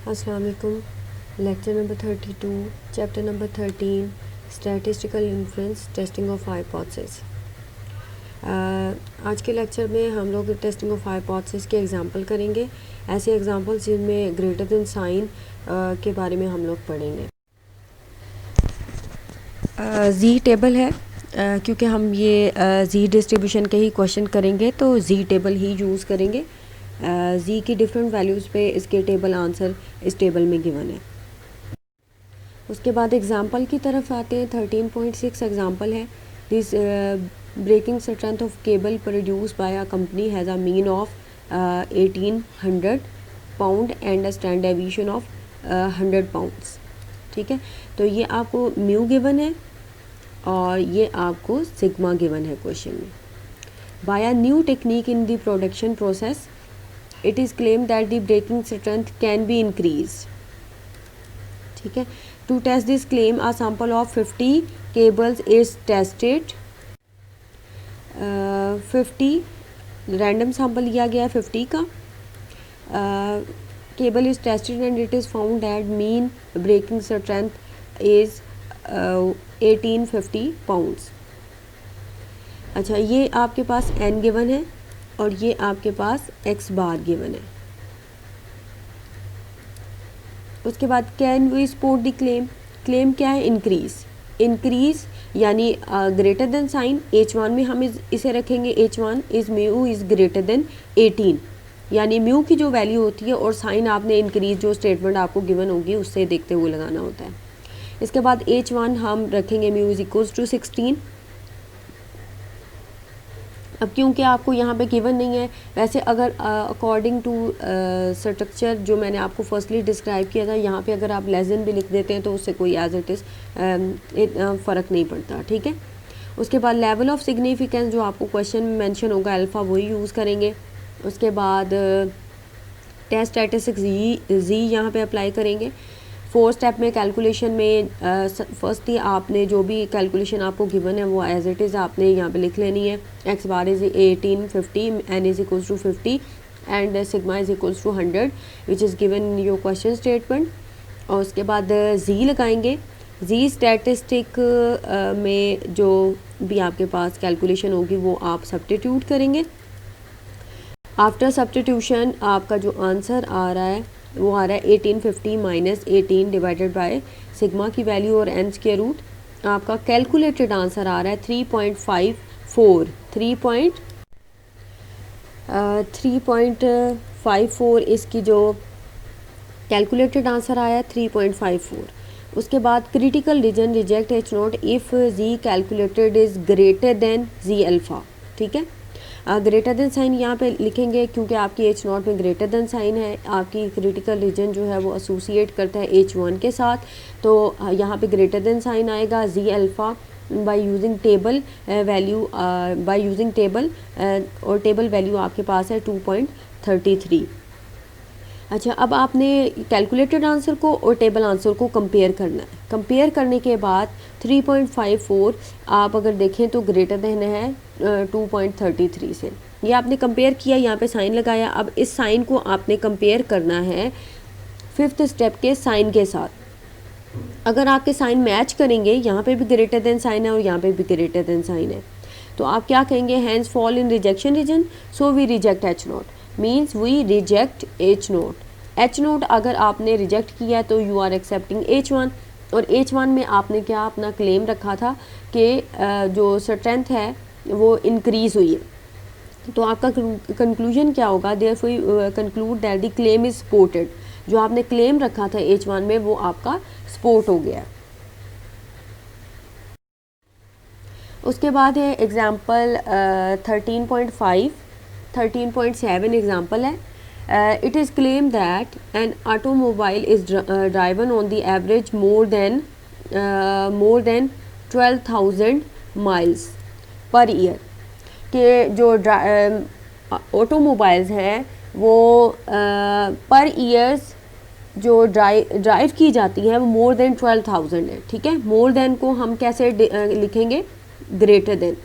अस्सलाम वालेकुम। Lecture number 32, chapter number 13, statistical influence testing of hypothesis. आज के लेक्चर में हम लोग टेस्टिंग ऑफ हाइपोथेसिस के एग्जांपल करेंगे, ऐसे एग्जांपल्स जिनमें ग्रेटर देन साइन के बारे में हम लोग पढ़ेंगे। जी टेबल है, क्योंकि हम ये जी डिस्ट्रीब्यूशन के ही क्वेश्चन करेंगे तो जी टेबल ही यूज़ करेंगे। जी की डिफरेंट वैल्यूज़ पे इसके टेबल आंसर इस टेबल में गिवन है। उसके बाद एग्जांपल की तरफ आते हैं। 13.6 एग्जांपल है। This breaking strength of cable produce by a company has a mean of 1800 pound and a stand deviation of 100 pounds. ठीक है, तो ये आपको म्यू गिवन है और ये आपको सिग्मा गिवन है क्वेश्चन में। By a new technique in the production process it is claimed that the braking strength can be increased. ठीक है, to test this claim a sample of 50 cables is tested. 50 random sample लिया गया 50 का। cable is tested and it is found that mean braking strength is 1850 pounds. अच्छा, ये आपके पास n given है और ये आपके पास x बार गिवन है। उसके बाद can we support the claim. Claim क्या है? इंक्रीज यानी ग्रेटर देन साइन h1 में हम इसे रखेंगे। h1 is mu is greater then 18, यानी म्यू की जो वैल्यू होती है और साइन आपने इंक्रीज जो स्टेटमेंट आपको गिवन होगी उससे देखते हुए लगाना होता है। इसके बाद h1 हम रखेंगे म्यू इज इक्वल्स टू 16। अब क्योंकि आपको यहाँ पे गिवन नहीं है, वैसे अगर अकॉर्डिंग टू स्ट्रक्चर जो मैंने आपको फर्स्टली डिस्क्राइब किया था, यहाँ पे अगर आप लेस देन भी लिख देते हैं तो उससे कोई एज इट इज़ फ़र्क नहीं पड़ता। ठीक है, उसके बाद लेवल ऑफ सिग्निफिकेंस जो आपको क्वेश्चन में मेंशन होगा अल्फ़ा वही यूज़ करेंगे। उसके बाद टेस्ट स्टैटिस्टिक्स जी यहाँ पे अप्लाई करेंगे। 4 स्टेप में कैलकुलेशन में फर्स्टली आपने जो भी कैलकुलेशन आपको गिवन है वो एज इट इज़ आपने यहाँ पे लिख लेनी है। X bar is 1850, n is equals to 50 and sigma is equals to 100 which is given in your question statement. और उसके बाद जी लगाएंगे। जी स्टैटिस्टिक में जो भी आपके पास कैलकुलेशन होगी वो आप सब्स्टिट्यूट करेंगे। आफ्टर सब्स्टिट्यूशन आपका जो आंसर आ रहा है वो आ रहा है 1850 माइनस 18 डिवाइडेड बाय सिग्मा की वैल्यू और एन स्क्वायर रूट। आपका कैलकुलेटेड आंसर आ रहा है 3.54। 3.54 इसकी जो कैलकुलेटेड आंसर आया है 3.54। उसके बाद critical region reject h naught if g calculated is greater than g alpha. ठीक है, ग्रेटर देन साइन यहाँ पे लिखेंगे क्योंकि आपकी एच नॉट में ग्रेटर देन साइन है। आपकी क्रिटिकल रीजन जो है वो एसोसिएट करता है h1 के साथ, तो यहाँ पे ग्रेटर देन साइन आएगा G alpha by using table value और टेबल वैल्यू आपके पास है 2.33। अच्छा, अब आपने कैलकुलेटेड आंसर को और टेबल आंसर को कंपेयर करना है। कंपेयर करने के बाद 3.54 आप अगर देखें तो ग्रेटर देन है 2.33 से। ये आपने कंपेयर किया, यहाँ पे साइन लगाया। अब इस साइन को आपने कंपेयर करना है 5th स्टेप के साइन के साथ। अगर आपके साइन मैच करेंगे, यहाँ पे भी ग्रेटर देन साइन है और यहाँ पे भी ग्रेटर देन साइन है, तो आप क्या कहेंगे? Hence fall in rejection region, so we reject H not, means we reject h naught. H naught अगर आपने रिजेक्ट किया तो यू आर एक्सेप्टिंग h1, और h1 में आपने क्या अपना क्लेम रखा था कि जो स्ट्रेंथ है वो इंक्रीज़ हुई है। तो आपका कंक्लूजन क्या होगा? Therefore conclude that the claim is supported. जो आपने क्लेम रखा था h1 में वो आपका सपोर्ट हो गया। उसके बाद है एग्जाम्पल 13.5। 13.7 एग्जाम्पल है। It is claim that an automobile is driven on the average more than 12,000 miles per year. के जो ऑटोमोबाइल्स हैं वो पर ईयर्स जो ड्राइव की जाती हैं वो मोर देन 12,000 है। ठीक है, मोर देन को हम कैसे लिखेंगे? Greater than.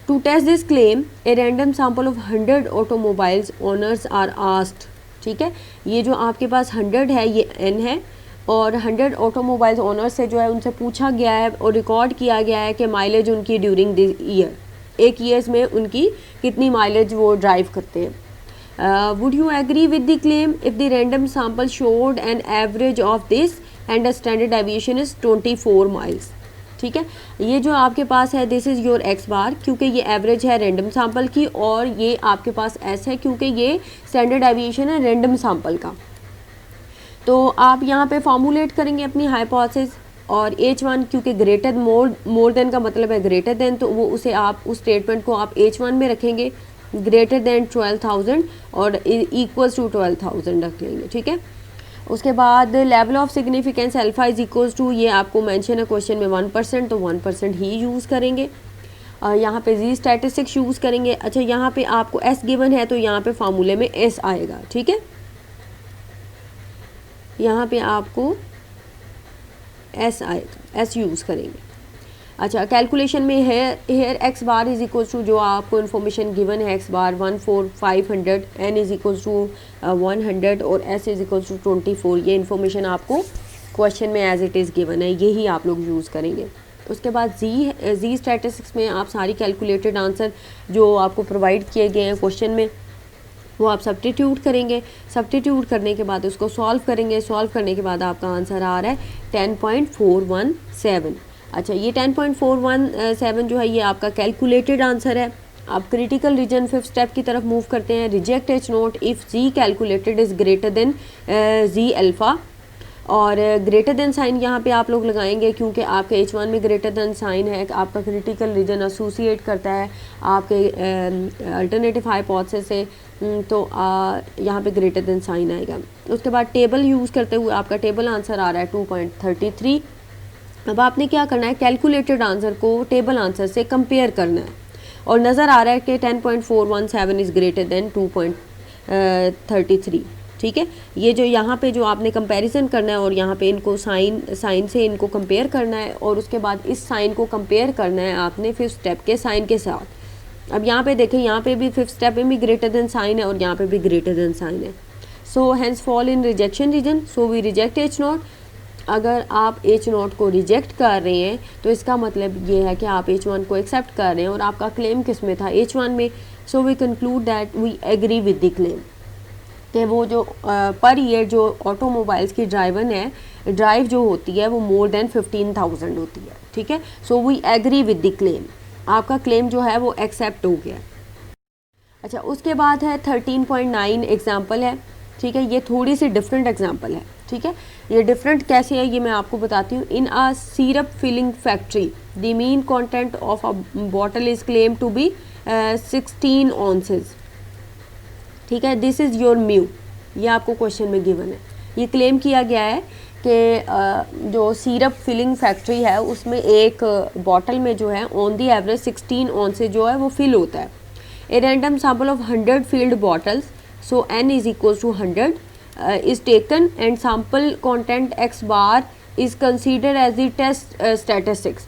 To test this claim, a random sample of 100 automobiles owners are asked. ठीक है। ये जो आपके पास 100 है ये n है, और 100 ऑटोमोबाइल्स ओनर से जो है उनसे पूछा गया है और रिकॉर्ड किया गया है कि माइलेज उनकी ड्यूरिंग द ईयर, एक ईयर्स में उनकी कितनी माइलेज वो ड्राइव करते हैं। Would you agree with the claim if the random sample showed an average of this and the standard deviation is 24 miles. ठीक है, ये जो आपके पास है this is your x bar, क्योंकि ये एवरेज है रैंडम सैम्पल की, और ये आपके पास एस है क्योंकि ये स्टैंडर्ड डेविएशन है रैंडम सैम्पल का। तो आप यहाँ पे फॉर्मूलेट करेंगे अपनी हाइपोथेसिस, और H1 क्योंकि ग्रेटर मोर देन का मतलब है ग्रेटर देन, तो वो उसे आप उस स्टेटमेंट को आप H1 में रखेंगे, ग्रेटर देन 12,000 और इक्वल्स टू 12,000 रख लेंगे। ठीक है, उसके बाद level of significance alpha is equals to, ये आपको मेंशन है क्वेश्चन में 1%, तो 1% ही यूज़ करेंगे। यहाँ पे जी स्टैटिस्टिक्स यूज़ करेंगे। अच्छा, यहाँ पे आपको एस गिवन है तो यहाँ पे फार्मूले में एस आएगा। ठीक है, यहाँ पे आपको एस आएगा, एस यूज़ करेंगे। अच्छा, कैलकुलेशन में here x bar is equal to, जो आपको इन्फॉर्मेशन गिवन है x bar 14,500, n is equal to 100 और एस इज इक्वल टू 24, ये इन्फॉर्मेशन आपको क्वेश्चन में एज इट इज़ गिवन है, यही आप लोग यूज़ करेंगे। उसके बाद जी स्टैटिस्टिक्स में आप सारी कैलकुलेटेड आंसर जो आपको प्रोवाइड किए गए हैं क्वेश्चन में वो आप सब्स्टिट्यूट करेंगे। सब्स्टिट्यूट करने के बाद उसको सॉल्व करेंगे। सॉल्व करने के बाद आपका आंसर आ रहा है 10.417। अच्छा, ये 10.417 जो है ये आपका कैलकुलेटेड आंसर है। आप क्रिटिकल रीजन 5th स्टेप की तरफ मूव करते हैं। Reject h naught if g calculated is greater than g alpha, और ग्रेटर देन साइन यहाँ पे आप लोग लगाएंगे क्योंकि आपके H1 में ग्रेटर देन साइन है, आपका क्रिटिकल रीजन एसोसिएट करता है आपके अल्टरनेटिव हाइपोथेसिस से, तो यहाँ पे ग्रेटर देन साइन आएगा। उसके बाद टेबल यूज़ करते हुए आपका टेबल आंसर आ रहा है 2.33। अब आपने क्या करना है, कैलकुलेटेड आंसर को टेबल आंसर से कंपेयर करना है, और नज़र आ रहा है कि 10.417 इज़ ग्रेटर देन 2.33। ठीक है, ये जो यहाँ पे जो आपने कंपैरिजन करना है और यहाँ पे इनको साइन से इनको कंपेयर करना है, और उसके बाद इस साइन को कंपेयर करना है आपने 5th स्टेप के साइन के साथ। अब यहाँ पे देखें, यहाँ पे भी 5th स्टेप में भी ग्रेटर देन साइन है और यहाँ पे भी ग्रेटर देन साइन है। So hence fall in rejection region, so we reject H not. अगर आप एच नॉट को रिजेक्ट कर रहे हैं तो इसका मतलब ये है कि आप H1 को एक्सेप्ट कर रहे हैं, और आपका क्लेम किस में था, H1 में। So we conclude that we agree with the claim कि वो जो पर ईयर जो ऑटोमोबाइल्स की ड्राइव जो होती है वो मोर देन 15,000 होती है। ठीक है, so we agree with the claim, आपका क्लेम जो है वो एक्सेप्ट हो गया। अच्छा, उसके बाद है 13.9 एग्जाम्पल है। ठीक है, ये थोड़ी सी डिफरेंट एग्जाम्पल है। ठीक है, ये डिफरेंट कैसे है ये मैं आपको बताती हूँ। In a syrup filling factory the mean content of a bottle is claim to be 16 ounces. ठीक है, दिस इज़ योर म्यू, ये आपको क्वेश्चन में गिवन है। ये क्लेम किया गया है कि जो सिरप फिलिंग फैक्ट्री है उसमें एक बॉटल में जो है ऑन दी एवरेज 16 ऑन्सेज जो है वो फिल होता है। A random sample of 100 filled bottles, so n is equal to 100 is taken and sample content x bar is considered as the test statistics।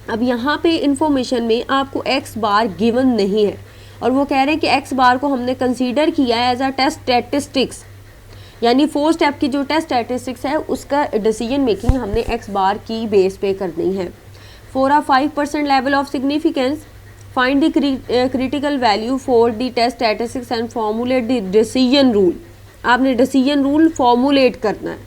अब यहाँ पे इंफॉर्मेशन में आपको x बार गिवन नहीं है, और वो कह रहे हैं कि x बार को हमने कंसीडर किया है एज अ टेस्ट स्टैटिस्टिक्स, यानी 4 स्टेप की जो टेस्ट स्टैटिस्टिक्स है उसका डिसीजन मेकिंग हमने x बार की बेस पे करनी है। For a 5% level of significance find the critical value for the test statistics and formulate the decision rule. आपने डिसीजन रूल फॉर्मुलेट करना है।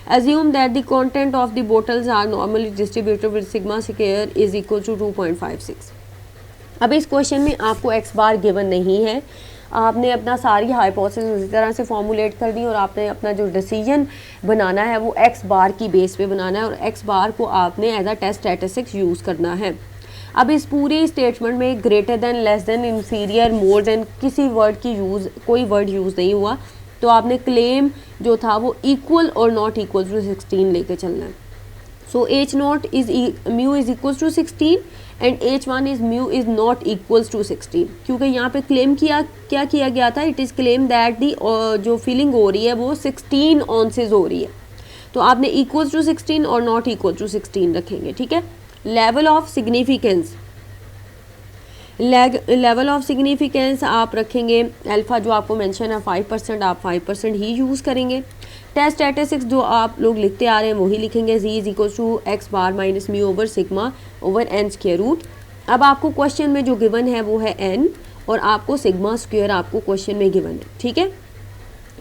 Assume that the content of the bottles are normally distributed with sigma square is equal to 2.56। अब इस question में आपको x बार given नहीं है, आपने अपना सारी हाइपोथेसिस उसी तरह से फॉर्मुलेट कर दी, और आपने अपना जो डिसीजन बनाना है वो x बार की बेस पे बनाना है, और x बार को आपने as a test statistics use करना है। अब इस पूरी स्टेटमेंट में greater than, less than, inferior, more than किसी वर्ड की कोई वर्ड यूज़ नहीं हुआ, तो आपने क्लेम जो था वो इक्वल और नॉट इक्वल टू 16 लेके चलना है। So h not is mu is equal to 16 and H1 is mu is not equals to 16, क्योंकि यहाँ पे क्लेम क्या किया गया था, it is claim that the जो फीलिंग हो रही है वो 16 ऑन्सेज हो रही है, तो आपने इक्वल्स टू 16 और नॉट इक्वल टू 16 रखेंगे। ठीक है, level of significance level of significance आप रखेंगे अल्फ़ा जो आपको मेंशन है 5%, आप 5% ही यूज़ करेंगे। टेस्ट स्टैटिस्टिक्स जो आप लोग लिखते आ रहे हैं वही लिखेंगे, z is equal to x bar minus mu over sigma over n square root. अब आपको क्वेश्चन में जो गिवन है वो है n और आपको सिग्मा स्क्वायर आपको क्वेश्चन में गिवन है, ठीक है।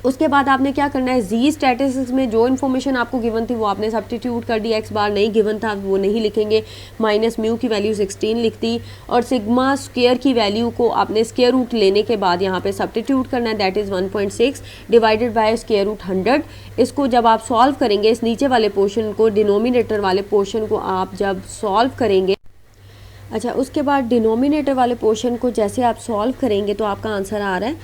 उसके बाद आपने क्या करना है, जी स्टैटिस्टिक्स में जो इन्फॉर्मेशन आपको गिवन थी वो आपने सब्स्टिट्यूट कर दी, एक्स बार नहीं गिवन था वो नहीं लिखेंगे, माइनस म्यू की वैल्यू 16 लिख दी और सिग्मा स्क्वायर की वैल्यू को आपने स्क्वायर रूट लेने के बाद यहाँ पे सब्स्टिट्यूट करना है, that is 1.6 divided by square root 100। इसको जब आप सॉल्व करेंगे, इस नीचे वाले पोर्शन को, डिनोमिनेटर वाले पोर्शन को आप जब सॉल्व करेंगे, अच्छा उसके बाद डिनोमिनेटर वाले पोर्शन को जैसे आप सॉल्व करेंगे तो आपका आंसर आ रहा है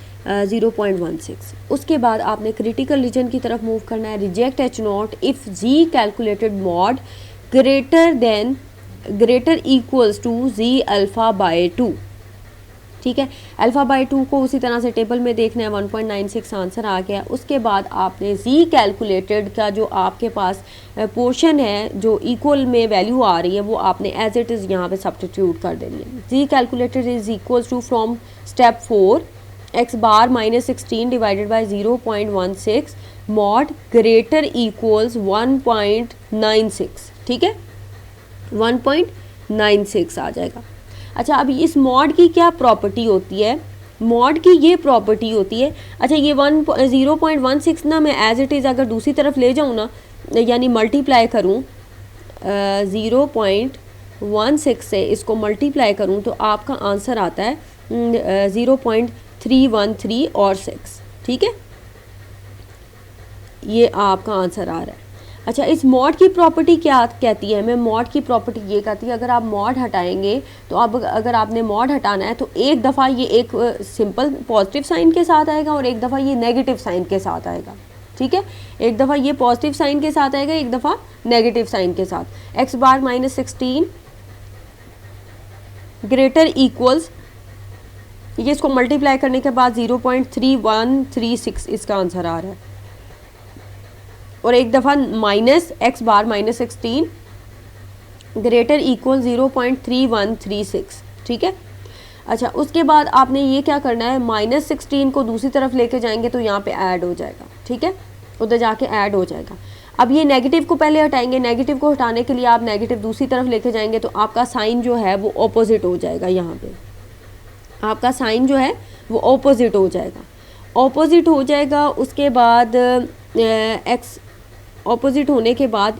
0.16। उसके बाद आपने क्रिटिकल रीजन की तरफ मूव करना है, reject H not if g calculated mod greater equals to g alpha by 2, ठीक है। अल्फ़ा बाय 2 को उसी तरह से टेबल में देखना है, 1.96 आंसर आ गया। उसके बाद आपने जी कैलकुलेटेड का जो आपके पास पोर्शन है जो इक्वल में वैल्यू आ रही है वो आपने एज इट इज़ यहाँ पे सब्स्टिट्यूट कर देनी है। G calculated is equals to from step 4 X bar minus 16 divided by 0.16 mod greater equals 1.96, ठीक है, 1.96 आ जाएगा। अच्छा अब इस मॉड की क्या प्रॉपर्टी होती है, मॉड की ये प्रॉपर्टी होती है, अच्छा ये 0.16 ना मैं एज इट इज़ अगर दूसरी तरफ ले जाऊँ ना, यानी मल्टीप्लाई करूँ 0.16 से इसको मल्टीप्लाई करूँ तो आपका आंसर आता है 0.313 और 6, ठीक है, ये आपका आंसर आ रहा है। अच्छा इस मॉड की प्रॉपर्टी क्या कहती है, मैं मॉड की प्रॉपर्टी ये कहती है अगर आप मॉड हटाएंगे तो अब अगर आपने मॉड हटाना है तो एक दफ़ा ये एक सिंपल पॉजिटिव साइन के साथ आएगा और एक दफ़ा ये नेगेटिव साइन के साथ आएगा, ठीक है, एक दफ़ा ये पॉजिटिव साइन के साथ आएगा, एक दफ़ा नेगेटिव साइन के साथ। X bar minus 16 greater equals, ये इसको मल्टीप्लाई करने के बाद 0.3136 इसका आंसर आ रहा है और एक दफ़ा minus x bar minus 16 greater equal 0.3136, ठीक है। अच्छा उसके बाद आपने ये क्या करना है, माइनस 16 को दूसरी तरफ लेके जाएंगे तो यहाँ पे ऐड हो जाएगा, ठीक है, उधर जाके ऐड हो जाएगा। अब ये नेगेटिव को पहले हटाएंगे, नेगेटिव को हटाने के लिए आप नेगेटिव दूसरी तरफ लेके जाएंगे तो आपका साइन जो है वो ऑपोजिट हो जाएगा, यहाँ पे आपका साइन जो है वो ऑपोजिट हो जाएगा, ऑपोजिट हो जाएगा। उसके बाद एक्स ऑपोजिट होने के बाद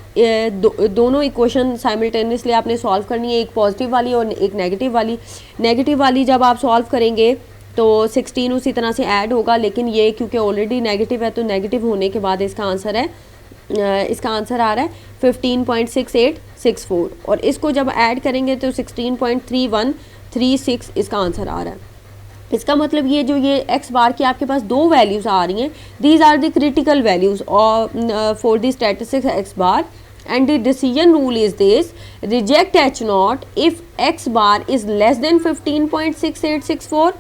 दोनों इक्वेशन साइमल्टेनियसली आपने सॉल्व करनी है, एक पॉजिटिव वाली और एक नेगेटिव वाली। नेगेटिव वाली जब आप सॉल्व करेंगे तो 16 उसी तरह से ऐड होगा, लेकिन ये क्योंकि ऑलरेडी नेगेटिव है तो नेगेटिव होने के बाद इसका आंसर है, इसका आंसर आ रहा है 15.6864 और इसको जब ऐड करेंगे तो 16.3136 इसका आंसर आ रहा है। इसका मतलब ये जो ये एक्स बार की आपके पास दो वैल्यूज़ आ रही हैं, these are the critical values for the statistics X bar and the decision rule is this, reject H not if X bar is less than 15.6864,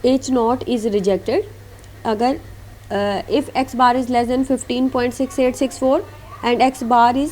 H not is rejected अगर if X bar is less than 15.6864 and X bar is,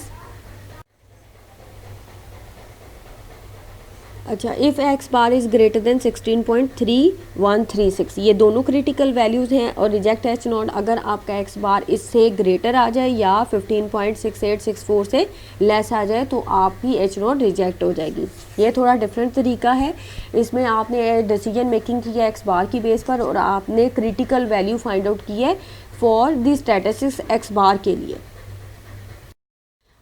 अच्छा if X bar is greater than 16.3136, ये दोनों critical values हैं। और reject H not अगर आपका x बार इससे greater आ जाए या 15.6864 से लेस आ जाए तो आपकी एच नॉट रिजेक्ट हो जाएगी। ये थोड़ा डिफरेंट तरीका है, इसमें आपने डिसीजन मेकिंग की है एक्स बार की बेस पर और आपने क्रिटिकल वैल्यू फाइंड आउट की है फॉर द स्टैटिस्टिक्स एक्स बार के लिए।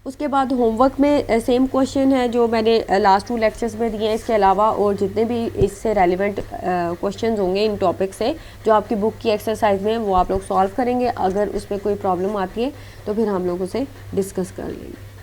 उसके बाद होमवर्क में सेम क्वेश्चन है जो मैंने लास्ट 2 लेक्चर्स में दिए हैं, इसके अलावा और जितने भी इससे रेलिवेंट क्वेश्चंस होंगे इन टॉपिक से जो आपकी बुक की एक्सरसाइज में वो आप लोग सॉल्व करेंगे। अगर उसमें कोई प्रॉब्लम आती है तो फिर हम लोग उसे डिस्कस कर लेंगे।